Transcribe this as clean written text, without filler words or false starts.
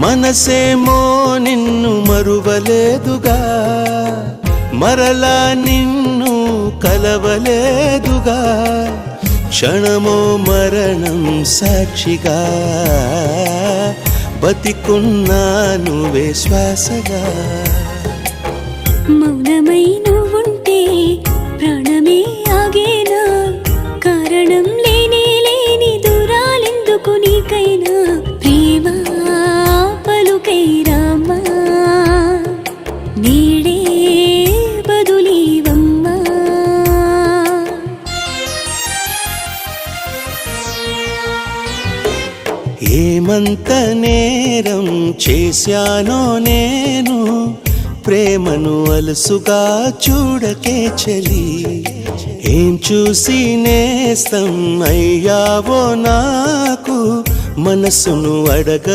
మనసేమో నిన్ను మరువలేదుగా, మరలా నిన్ను కలవలేదుగా, క్షణమో మరణం సాక్షిగా బతికున్నాను శ్వాసగా. మౌనమై నువ్వుంటే ప్రాణమే ఆగేనా, కారణం లేని లేని దూరాలెందుకు నీకైనా, ప్రేమ పలుకై రామ్మా నీడే బదులీవమ్మా. ఏమంత నేరం చేశానో నేను, ప్రేమను అలసుగా చూడకే చలి, ఏం చూసి నేస్తం అయ్యావో నాకు మనసును అడగ